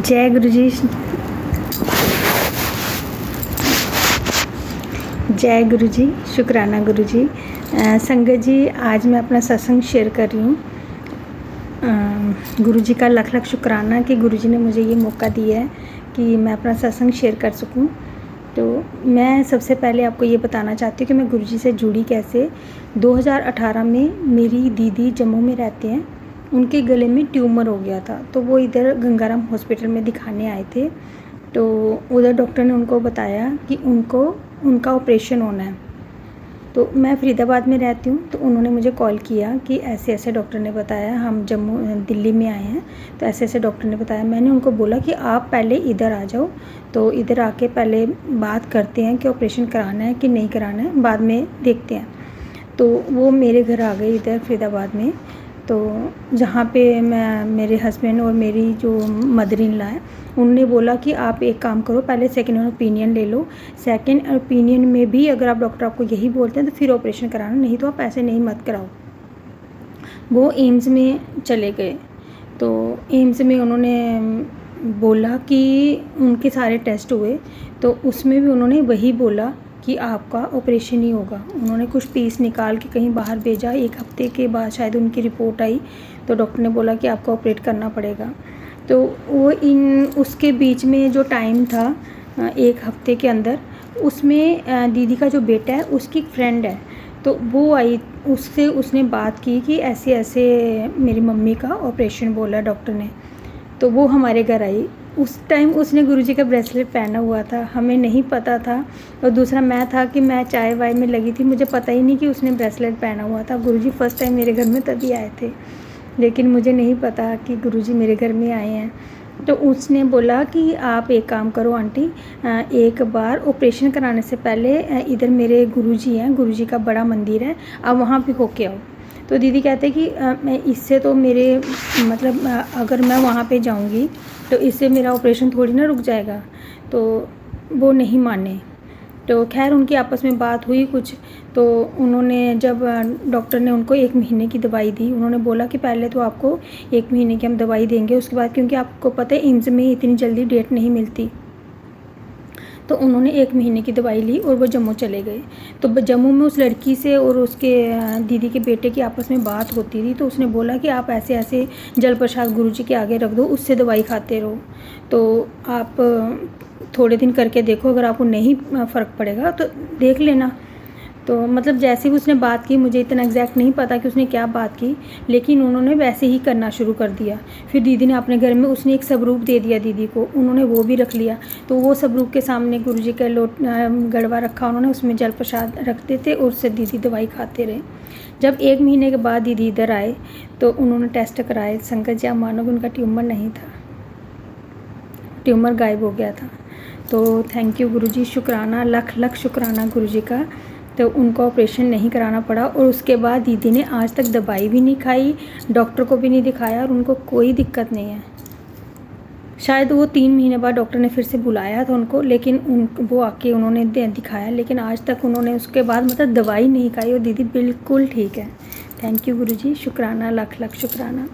जय गुरु जी। जय गुरु जी, शुक्राना गुरु जी। संगत जी, आज मैं अपना सत्संग शेयर कर रही हूँ। गुरु जी का लख लख शुक्राना कि गुरु जी ने मुझे ये मौका दिया है कि मैं अपना सत्संग शेयर कर सकूँ। तो मैं सबसे पहले आपको ये बताना चाहती हूँ कि मैं गुरु जी से जुड़ी कैसे। 2018 में मेरी दीदी जम्मू में रहते हैं, उनके गले में ट्यूमर हो गया था, तो वो इधर गंगाराम हॉस्पिटल में दिखाने आए थे। तो उधर डॉक्टर ने उनको बताया कि उनका ऑपरेशन होना है। तो मैं फरीदाबाद में रहती हूँ, तो उन्होंने मुझे कॉल किया कि ऐसे ऐसे डॉक्टर ने बताया, हम दिल्ली में आए हैं, तो ऐसे ऐसे डॉक्टर ने बताया। मैंने उनको बोला कि आप पहले इधर आ जाओ, तो इधर आके पहले बात करते हैं कि ऑपरेशन कराना है कि नहीं कराना है, बाद में देखते हैं। तो वो मेरे घर आ गए इधर फरीदाबाद में। तो जहाँ पे मेरे हस्बैंड और मेरी जो मदर इन लॉ है, उन्होंने बोला कि आप एक काम करो, पहले सेकंड ओपिनियन ले लो। सेकंड ओपिनियन में भी अगर आप डॉक्टर आपको यही बोलते हैं तो फिर ऑपरेशन कराना, नहीं तो आप ऐसे नहीं मत कराओ। वो एम्स में चले गए। तो एम्स में उन्होंने बोला कि उनके सारे टेस्ट हुए, तो उसमें भी उन्होंने वही बोला कि आपका ऑपरेशन ही होगा। उन्होंने कुछ पीस निकाल के कहीं बाहर भेजा। 1 हफ्ते के बाद शायद उनकी रिपोर्ट आई, तो डॉक्टर ने बोला कि आपको ऑपरेट करना पड़ेगा। तो वो उसके बीच में जो टाइम था 1 हफ्ते के अंदर, उसमें दीदी का जो बेटा है उसकी फ्रेंड है, तो वो आई, उससे उसने बात की कि ऐसे ऐसे मेरी मम्मी का ऑपरेशन बोला डॉक्टर ने। तो वो हमारे घर आई। उस टाइम उसने गुरुजी का ब्रेसलेट पहना हुआ था, हमें नहीं पता था। और दूसरा मैं था कि मैं चाय वाय में लगी थी, मुझे पता ही नहीं कि उसने ब्रेसलेट पहना हुआ था। गुरुजी फर्स्ट टाइम मेरे घर में तभी आए थे, लेकिन मुझे नहीं पता कि गुरुजी मेरे घर में आए हैं। तो उसने बोला कि आप एक काम करो आंटी, एक बार ऑपरेशन कराने से पहले इधर मेरे गुरुजी हैं, गुरुजी का बड़ा मंदिर है, आप वहाँ पे होके आओ। तो दीदी कहते कि मैं इससे तो मेरे मतलब अगर मैं वहाँ पे जाऊँगी तो इससे मेरा ऑपरेशन थोड़ी ना रुक जाएगा। तो वो नहीं माने। तो खैर उनकी आपस में बात हुई कुछ। तो उन्होंने जब डॉक्टर ने उनको 1 महीने की दवाई दी, उन्होंने बोला कि पहले तो आपको 1 महीने की हम दवाई देंगे, उसके बाद क्योंकि आपको पता है एम्स में इतनी जल्दी डेट नहीं मिलती। तो उन्होंने 1 महीने की दवाई ली और वो जम्मू चले गए। तो जम्मू में उस लड़की से और उसके दीदी के बेटे की आपस में बात होती थी। तो उसने बोला कि आप ऐसे ऐसे जल प्रसाद गुरुजी के आगे रख दो, उससे दवाई खाते रहो, तो आप थोड़े दिन करके देखो, अगर आपको नहीं फ़र्क पड़ेगा तो देख लेना। तो मतलब जैसे ही उसने बात की, मुझे इतना एग्जैक्ट नहीं पता कि उसने क्या बात की, लेकिन उन्होंने वैसे ही करना शुरू कर दिया। फिर दीदी ने अपने घर में उसने एक स्वरूप दे दिया दीदी को, उन्होंने वो भी रख लिया। तो वो स्वरूप के सामने गुरुजी का गड़वा रखा उन्होंने, उसमें जल प्रसाद रखते थे और उससे दीदी दवाई खाते रहे। जब 1 महीने के बाद दीदी इधर आए तो उन्होंने टेस्ट कराए। संगत जी, आप मानोगे उनका ट्यूमर नहीं था, ट्यूमर गायब हो गया था। तो थैंक यू गुरुजी, शुक्राना, लख लख शुक्राना गुरुजी का। तो उनको ऑपरेशन नहीं कराना पड़ा और उसके बाद दीदी ने आज तक दवाई भी नहीं खाई, डॉक्टर को भी नहीं दिखाया और उनको कोई दिक्कत नहीं है। शायद वो 3 महीने बाद डॉक्टर ने फिर से बुलाया था उनको, लेकिन वो आके उन्होंने दिखाया, लेकिन आज तक उन्होंने उसके बाद मतलब दवाई नहीं खाई और दीदी बिल्कुल ठीक है। थैंक यू गुरुजी, शुक्राना, लख लख शुक्राना।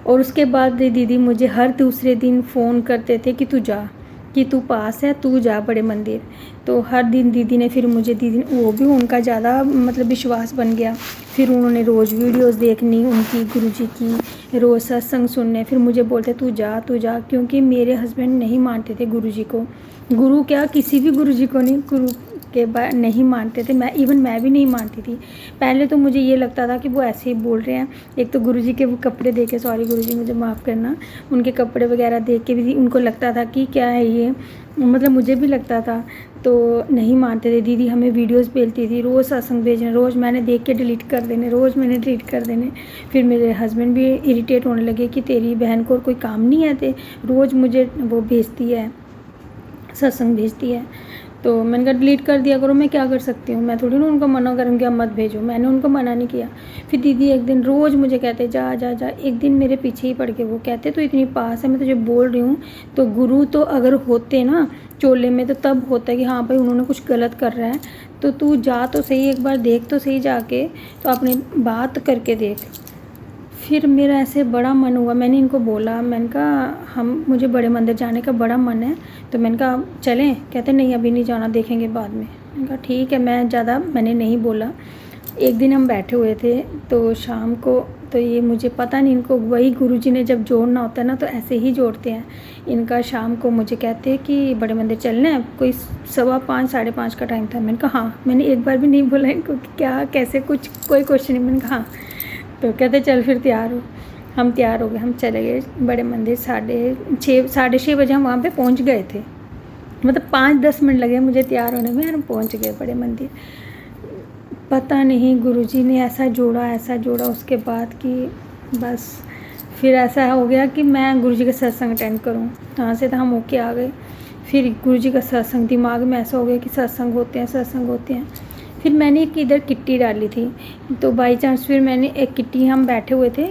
और उसके बाद दीदी मुझे हर दूसरे दिन फ़ोन करते थे कि तू जा, कि तू पास है, तू जा बड़े मंदिर। तो हर दिन दीदी ने फिर मुझे, दीदी वो भी उनका ज़्यादा मतलब विश्वास बन गया। फिर उन्होंने रोज़ वीडियोस देखनी उनकी गुरुजी की, रोज़ सत्संग सुनने। फिर मुझे बोलते तू जा तू जा, क्योंकि मेरे हस्बैंड नहीं मानते थे गुरुजी को। गुरु क्या, किसी भी गुरुजी को नहीं, गुरु के बाद नहीं मानते थे। मैं भी नहीं मानती थी। पहले तो मुझे ये लगता था कि वो ऐसे ही बोल रहे हैं। एक तो गुरुजी के वो कपड़े देख के, सॉरी गुरुजी मुझे माफ़ करना, उनके कपड़े वगैरह देख के भी उनको लगता था कि क्या है ये, मतलब मुझे भी लगता था। तो नहीं मानते थे। दीदी हमें वीडियोस भेजती थी, रोज़ सत्संग भेजने, रोज़ मैंने देख के डिलीट कर देने, रोज़ मैंने डिलीट कर देने। फिर मेरे हस्बैंड भी इरिटेट होने लगे कि तेरी बहन को कोई काम नहीं है, ते रोज़ मुझे वो भेजती है, सत्संग भेजती है। तो मैंने कहा डिलीट कर दिया करो, मैं क्या कर सकती हूँ, मैं थोड़ी ना उनको मना करूँगी आप मत भेजो, मैंने उनको मना नहीं किया। फिर दीदी एक दिन रोज़ मुझे कहते जा जा जा, एक दिन मेरे पीछे ही पड़ के वो कहते तो इतनी पास है, मैं तुझे बोल रही हूँ। तो गुरु तो अगर होते ना चोले में तो तब होता है कि हाँ भाई उन्होंने कुछ गलत कर रहा है, तो तू जा तो सही, एक बार देख तो सही जाके, तो अपनी बात करके देख। फिर मेरा ऐसे बड़ा मन हुआ, मैंने इनको बोला, मैंने कहा मुझे बड़े मंदिर जाने का बड़ा मन है, तो मैंने कहा चलें? कहते नहीं अभी नहीं जाना, देखेंगे बाद में। मैंने कहा ठीक है, मैंने नहीं बोला। एक दिन हम बैठे हुए थे तो शाम को, तो ये मुझे पता नहीं, इनको वही गुरुजी ने जब जोड़ना होता है ना तो ऐसे ही जोड़ते हैं। इनका शाम को मुझे कहते हैं कि बड़े मंदिर चलना है, कोई 5:15 5:30 का टाइम था। मैंने कहा हाँ, मैंने एक बार भी नहीं बोला इनको कि क्या कैसे कुछ कोई क्वेश्चन नहीं। मैंने कहा हाँ, तो कहते चल फिर तैयार हो। हम तैयार हो गए, हम चले गए बड़े मंदिर। 6:30 बजे हम वहाँ पे पहुँच गए थे, मतलब 5-10 मिनट लगे मुझे तैयार होने में, हम पहुँच गए बड़े मंदिर। पता नहीं गुरुजी ने ऐसा जोड़ा उसके बाद कि बस फिर ऐसा हो गया कि मैं गुरुजी का सत्संग अटेंड करूं। यहाँ से तो हम होके आ गए। फिर गुरुजी का सत्संग, दिमाग में ऐसा हो गया कि सत्संग होते हैं। फिर मैंने एक इधर किट्टी डाली थी, तो बाई चांस फिर मैंने एक किट्टी, हम बैठे हुए थे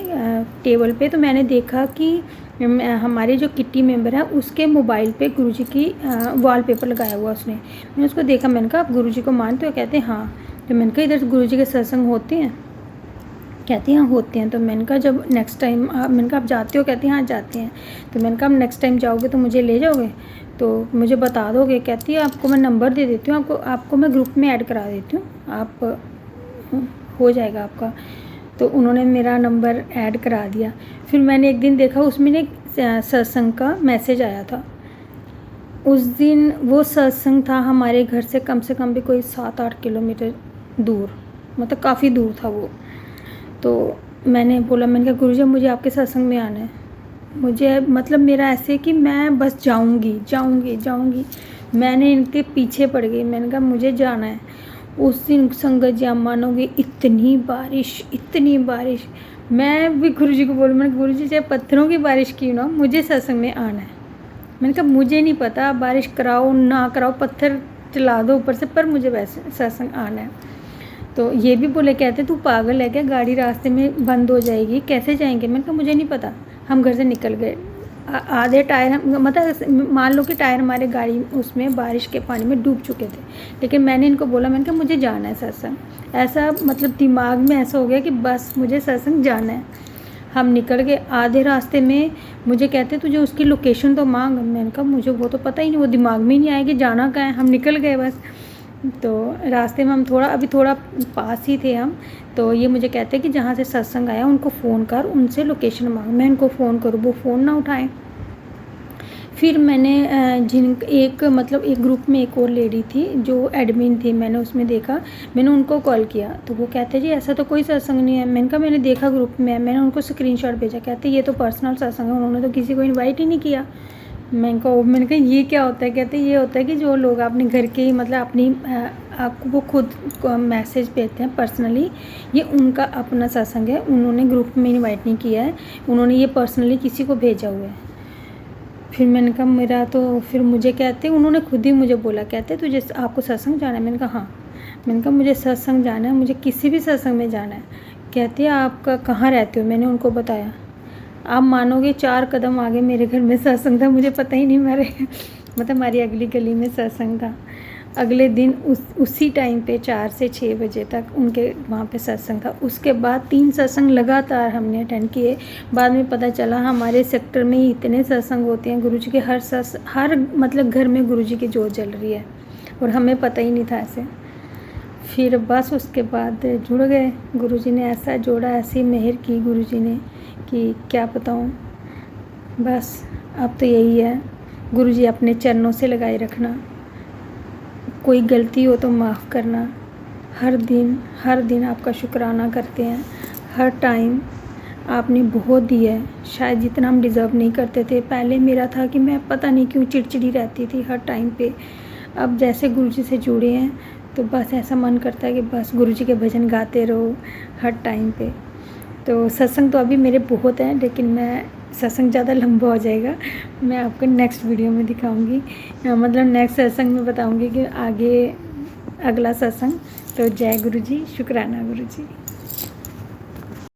टेबल पे, तो मैंने देखा कि हमारे जो किट्टी मेंबर है उसके मोबाइल पे गुरुजी की वॉलपेपर लगाया हुआ उसने। मैंने उसको देखा, मैंने कहा आप गुरुजी को मानते हो? कहते हैं हाँ। तो मैंने कहा इधर गुरुजी के सत्संग होते हैं? कहती हैं हाँ होते हैं। तो मैंने कहा जब नेक्स्ट टाइम मैंने कहा आप जाते हो? कहती हैं हाँ जाते हैं। तो मैंने कहा नेक्स्ट टाइम जाओगे तो मुझे ले जाओगे, तो मुझे बता दोगे? कहती है आपको मैं नंबर दे देती हूँ, आपको मैं ग्रुप में ऐड करा देती हूँ, आप हो जाएगा आपका। तो उन्होंने मेरा नंबर ऐड करा दिया। फिर मैंने एक दिन देखा उसमें एक सत्संग का मैसेज आया था। उस दिन वो सत्संग था हमारे घर से कम भी कोई 7-8 किलोमीटर दूर, मतलब काफ़ी दूर था वो। तो मैंने बोला, मैंने कहा गुरुजी मुझे आपके सत्संग में आना है। मुझे मतलब मेरा ऐसे कि मैं बस जाऊंगी। मैंने इनके पीछे पड़ गई, मैंने कहा मुझे जाना है। उस दिन संगत जी आप मानोगे इतनी बारिश। मैं भी गुरुजी को बोलूँ, मैंने गुरुजी चाहे पत्थरों की बारिश क्यों ना, मुझे सत्संग में आना है। मैंने कहा मुझे नहीं पता बारिश कराओ ना कराओ, पत्थर चला दो ऊपर से, पर मुझे वैसे सत्संग आना है। तो ये भी बोले, कहते तू पागल है क्या, गाड़ी रास्ते में बंद हो जाएगी, कैसे जाएंगे? मैंने कहा मुझे नहीं पता। हम घर से निकल गए, आधे टायर मतलब मान लो कि टायर हमारे गाड़ी उसमें बारिश के पानी में डूब चुके थे, लेकिन मैंने इनको बोला, मैंने कहा मुझे जाना है सत्संग। ऐसा मतलब दिमाग में ऐसा हो गया कि बस मुझे सत्संग जाना है। हम निकल गए, आधे रास्ते में मुझे कहते तुझे उसकी लोकेशन तो मांग। मैंने कहा मुझे वो तो पता ही नहीं, वो दिमाग में ही नहीं आया कि जाना कहाँ है। हम निकल गए बस। तो रास्ते में हम थोड़ा पास ही थे हम, तो ये मुझे कहते कि जहाँ से सत्संग आया उनको फ़ोन कर, उनसे लोकेशन मांग। मैं इनको फ़ोन करूँ, वो फ़ोन ना उठाएं। फिर मैंने एक ग्रुप में एक और लेडी थी जो एडमिन थी, मैंने उसमें देखा, मैंने उनको कॉल किया। तो वो कहते जी ऐसा तो कोई सत्संग नहीं है। मैंने कहा मैंने देखा ग्रुप में, मैंने उनको स्क्रीनशॉट भेजा। कहते ये तो पर्सनल सत्संग है, उन्होंने तो किसी को इन्वाइट ही नहीं किया। मैंने कहा ये क्या होता है? कहते ये होता है कि जो लोग अपने घर के मतलब अपनी आपको वो खुद मैसेज भेजते हैं पर्सनली, ये उनका अपना सत्संग है, उन्होंने ग्रुप में इनवाइट नहीं किया है, उन्होंने ये पर्सनली किसी को भेजा हुआ है। फिर मैंने कहा मेरा तो, फिर मुझे कहते उन्होंने खुद ही मुझे बोला, कहते तुझे आपको सत्संग जाना है? मैंने कहा हाँ। मैंने कहा मुझे सत्संग जाना है, मुझे किसी भी सत्संग में जाना है। कहते आपका कहाँ रहते हो? मैंने उनको बताया। आप मानोगे 4 कदम आगे मेरे घर में सत्संग था, मुझे पता ही नहीं मतलब हमारी अगली गली में सत्संग था। अगले दिन उसी टाइम पे 4 से 6 बजे तक उनके वहाँ पे सत्संग था। उसके बाद 3 सत्संग लगातार हमने अटेंड किए। बाद में पता चला हमारे सेक्टर में ही इतने सत्संग होते हैं, गुरुजी के हर मतलब घर में गुरुजी की जोत जल रही है, और हमें पता ही नहीं था ऐसे। फिर बस उसके बाद जुड़ गए, गुरुजी ने ऐसा जोड़ा, ऐसी मेहर की गुरुजी ने कि क्या बताऊँ। बस अब तो यही है, गुरुजी अपने चरणों से लगाए रखना, कोई गलती हो तो माफ़ करना, हर दिन आपका शुक्राना करते हैं। हर टाइम आपने बहुत दिया है, शायद जितना हम डिज़र्व नहीं करते थे। पहले मेरा था कि मैं पता नहीं क्यों चिड़चिड़ी रहती थी हर टाइम पे। अब जैसे गुरुजी से जुड़े हैं तो बस ऐसा मन करता है कि बस गुरुजी के भजन गाते रहो हर टाइम पे। तो सत्संग तो अभी मेरे बहुत हैं, लेकिन मैं सत्संग ज़्यादा लंबा हो जाएगा, मैं आपको नेक्स्ट वीडियो में दिखाऊंगी, मतलब नेक्स्ट सत्संग में बताऊंगी कि आगे अगला सत्संग। तो जय गुरुजी, शुक्राना गुरुजी।